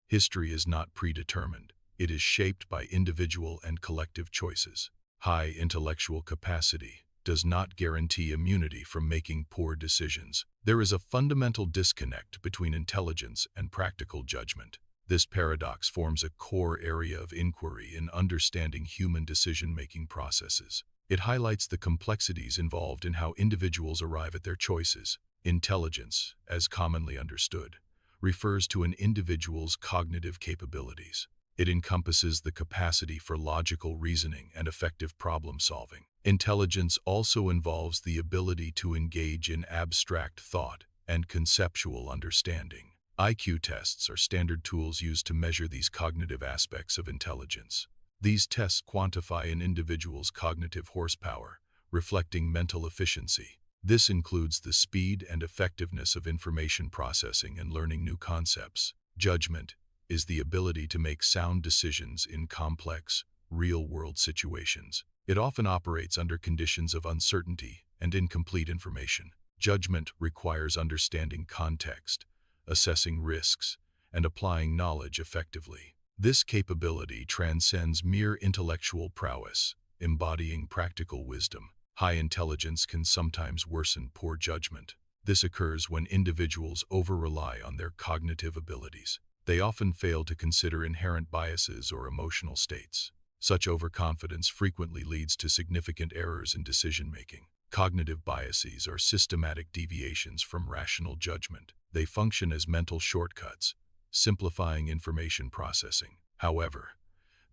History is not predetermined. It is shaped by individual and collective choices. High intellectual capacity does not guarantee immunity from making poor decisions. There is a fundamental disconnect between intelligence and practical judgment. This paradox forms a core area of inquiry in understanding human decision-making processes. It highlights the complexities involved in how individuals arrive at their choices. Intelligence, as commonly understood, refers to an individual's cognitive capabilities. It encompasses the capacity for logical reasoning and effective problem-solving. Intelligence also involves the ability to engage in abstract thought and conceptual understanding. IQ tests are standard tools used to measure these cognitive aspects of intelligence. These tests quantify an individual's cognitive horsepower, reflecting mental efficiency. This includes the speed and effectiveness of information processing and learning new concepts. Judgment is the ability to make sound decisions in complex, real-world situations. It often operates under conditions of uncertainty and incomplete information. Judgment requires understanding context, assessing risks, and applying knowledge effectively. This capability transcends mere intellectual prowess, embodying practical wisdom. High intelligence can sometimes worsen poor judgment. This occurs when individuals over-rely on their cognitive abilities. They often fail to consider inherent biases or emotional states. Such overconfidence frequently leads to significant errors in decision-making. Cognitive biases are systematic deviations from rational judgment. They function as mental shortcuts, simplifying information processing. However,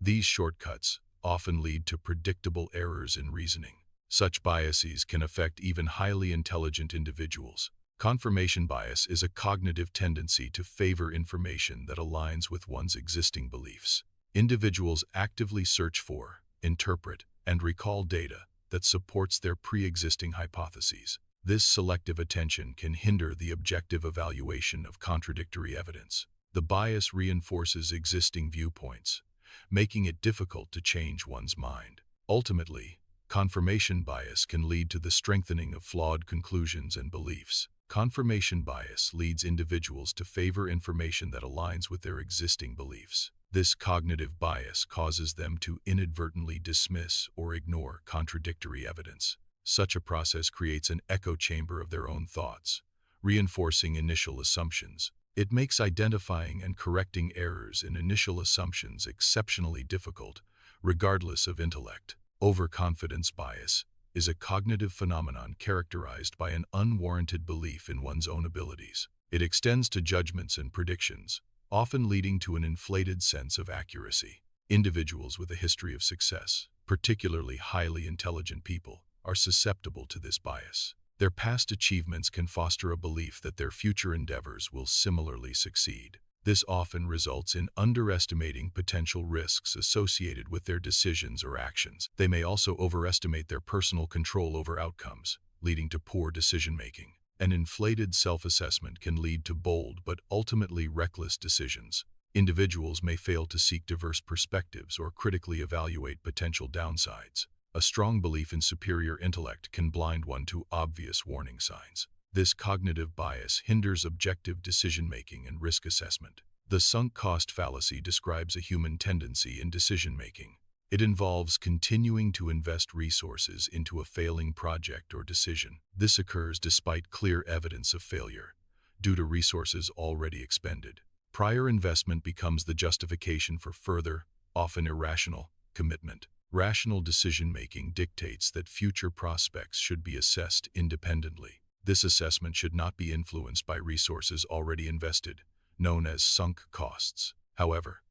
these shortcuts often lead to predictable errors in reasoning. Such biases can affect even highly intelligent individuals. Confirmation bias is a cognitive tendency to favor information that aligns with one's existing beliefs. Individuals actively search for, interpret, and recall data that supports their pre-existing hypotheses. This selective attention can hinder the objective evaluation of contradictory evidence. The bias reinforces existing viewpoints, making it difficult to change one's mind. Ultimately, confirmation bias can lead to the strengthening of flawed conclusions and beliefs. Confirmation bias leads individuals to favor information that aligns with their existing beliefs. This cognitive bias causes them to inadvertently dismiss or ignore contradictory evidence. Such a process creates an echo chamber of their own thoughts, reinforcing initial assumptions. It makes identifying and correcting errors in initial assumptions exceptionally difficult, regardless of intellect. Overconfidence bias is a cognitive phenomenon characterized by an unwarranted belief in one's own abilities. It extends to judgments and predictions, often leading to an inflated sense of accuracy. Individuals with a history of success, particularly highly intelligent people, are susceptible to this bias. Their past achievements can foster a belief that their future endeavors will similarly succeed. This often results in underestimating potential risks associated with their decisions or actions. They may also overestimate their personal control over outcomes, leading to poor decision-making. An inflated self-assessment can lead to bold but ultimately reckless decisions. Individuals may fail to seek diverse perspectives or critically evaluate potential downsides. A strong belief in superior intellect can blind one to obvious warning signs. This cognitive bias hinders objective decision-making and risk assessment. The sunk cost fallacy describes a human tendency in decision-making. It involves continuing to invest resources into a failing project or decision. This occurs despite clear evidence of failure, due to resources already expended. Prior investment becomes the justification for further, often irrational, commitment. Rational decision-making dictates that future prospects should be assessed independently. This assessment should not be influenced by resources already invested, known as sunk costs. However,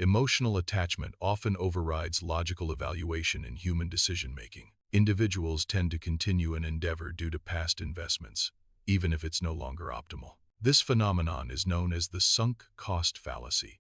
emotional attachment often overrides logical evaluation in human decision-making. Individuals tend to continue an endeavor due to past investments, even if it's no longer optimal. This phenomenon is known as the sunk cost fallacy,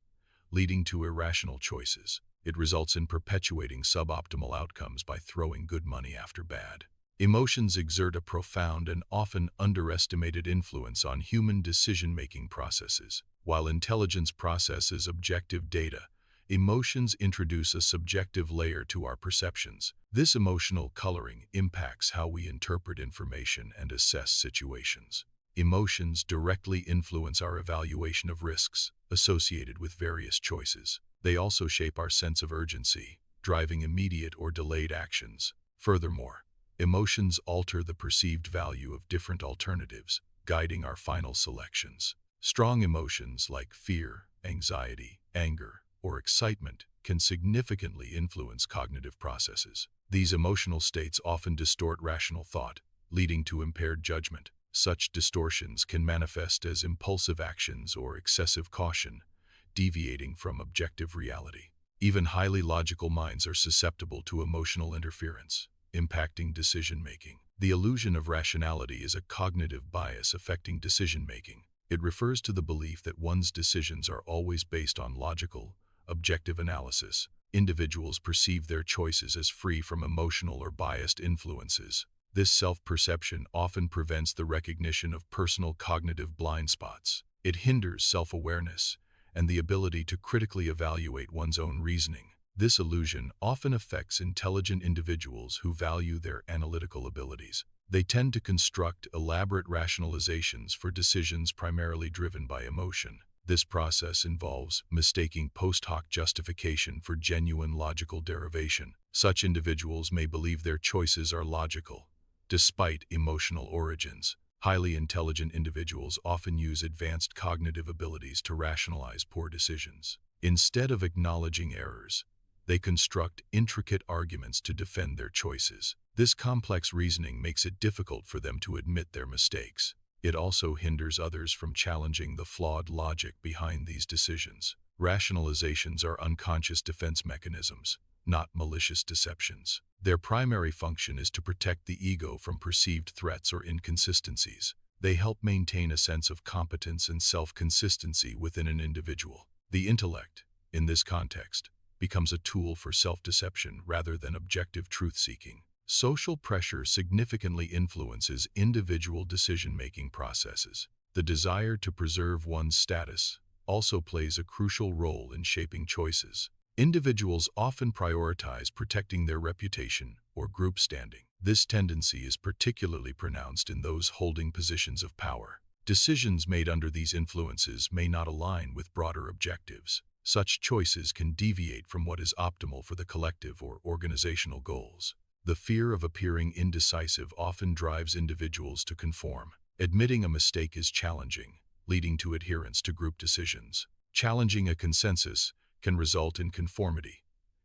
leading to irrational choices. It results in perpetuating suboptimal outcomes by throwing good money after bad. Emotions exert a profound and often underestimated influence on human decision-making processes. While intelligence processes objective data, emotions introduce a subjective layer to our perceptions. This emotional coloring impacts how we interpret information and assess situations. Emotions directly influence our evaluation of risks associated with various choices. They also shape our sense of urgency, driving immediate or delayed actions. Furthermore, emotions alter the perceived value of different alternatives, guiding our final selections. Strong emotions like fear, anxiety, anger, or excitement can significantly influence cognitive processes. These emotional states often distort rational thought, leading to impaired judgment. Such distortions can manifest as impulsive actions or excessive caution, deviating from objective reality. Even highly logical minds are susceptible to emotional interference, impacting decision-making. The illusion of rationality is a cognitive bias affecting decision-making. It refers to the belief that one's decisions are always based on logical, objective analysis. Individuals perceive their choices as free from emotional or biased influences. This self-perception often prevents the recognition of personal cognitive blind spots. It hinders self-awareness and the ability to critically evaluate one's own reasoning. This illusion often affects intelligent individuals who value their analytical abilities. They tend to construct elaborate rationalizations for decisions primarily driven by emotion. This process involves mistaking post hoc justification for genuine logical derivation. Such individuals may believe their choices are logical, despite emotional origins. Highly intelligent individuals often use advanced cognitive abilities to rationalize poor decisions. Instead of acknowledging errors, they construct intricate arguments to defend their choices. This complex reasoning makes it difficult for them to admit their mistakes. It also hinders others from challenging the flawed logic behind these decisions. Rationalizations are unconscious defense mechanisms, not malicious deceptions. Their primary function is to protect the ego from perceived threats or inconsistencies. They help maintain a sense of competence and self-consistency within an individual. The intellect, in this context, becomes a tool for self-deception rather than objective truth-seeking. Social pressure significantly influences individual decision-making processes. The desire to preserve one's status also plays a crucial role in shaping choices. Individuals often prioritize protecting their reputation or group standing. This tendency is particularly pronounced in those holding positions of power. Decisions made under these influences may not align with broader objectives. Such choices can deviate from what is optimal for the collective or organizational goals. The fear of appearing indecisive often drives individuals to conform. Admitting a mistake is challenging, leading to adherence to group decisions. Challenging a consensus can result in conformity,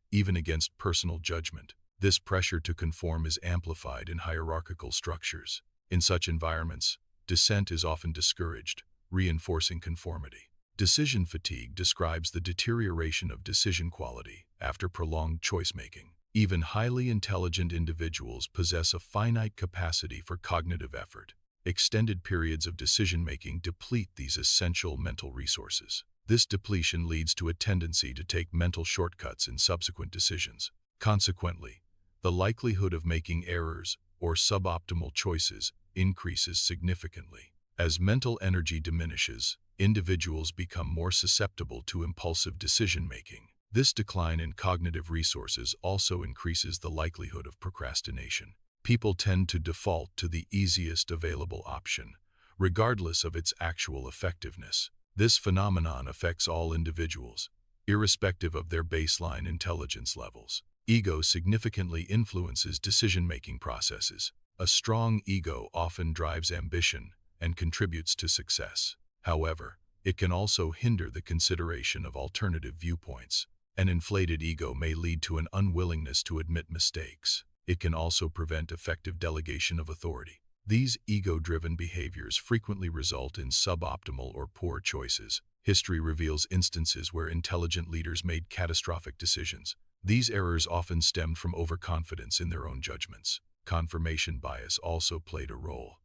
even against personal judgment. This pressure to conform is amplified in hierarchical structures. In such environments, dissent is often discouraged, reinforcing conformity. Decision fatigue describes the deterioration of decision quality after prolonged choice-making. Even highly intelligent individuals possess a finite capacity for cognitive effort. Extended periods of decision-making deplete these essential mental resources. This depletion leads to a tendency to take mental shortcuts in subsequent decisions. Consequently, the likelihood of making errors or suboptimal choices increases significantly. As mental energy diminishes, individuals become more susceptible to impulsive decision-making. This decline in cognitive resources also increases the likelihood of procrastination. People tend to default to the easiest available option, regardless of its actual effectiveness. This phenomenon affects all individuals, irrespective of their baseline intelligence levels. Ego significantly influences decision-making processes. A strong ego often drives ambition and contributes to success. However, it can also hinder the consideration of alternative viewpoints. An inflated ego may lead to an unwillingness to admit mistakes. It can also prevent effective delegation of authority. These ego-driven behaviors frequently result in suboptimal or poor choices. History reveals instances where intelligent leaders made catastrophic decisions. These errors often stemmed from overconfidence in their own judgments. Confirmation bias also played a role,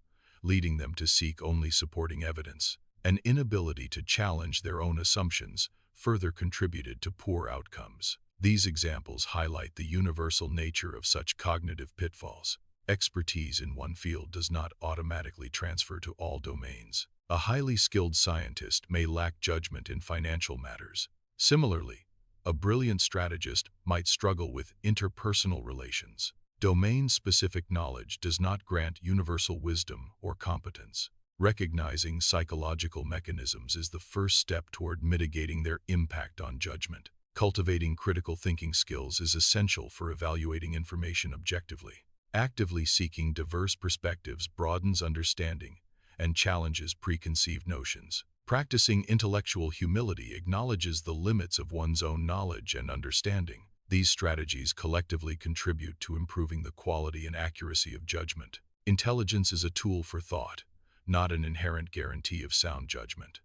leading them to seek only supporting evidence. An inability to challenge their own assumptions further contributed to poor outcomes. These examples highlight the universal nature of such cognitive pitfalls. Expertise in one field does not automatically transfer to all domains. A highly skilled scientist may lack judgment in financial matters. Similarly, a brilliant strategist might struggle with interpersonal relations. Domain-specific knowledge does not grant universal wisdom or competence. Recognizing psychological mechanisms is the first step toward mitigating their impact on judgment. Cultivating critical thinking skills is essential for evaluating information objectively. Actively seeking diverse perspectives broadens understanding and challenges preconceived notions. Practicing intellectual humility acknowledges the limits of one's own knowledge and understanding. These strategies collectively contribute to improving the quality and accuracy of judgment. Intelligence is a tool for thought, not an inherent guarantee of sound judgment.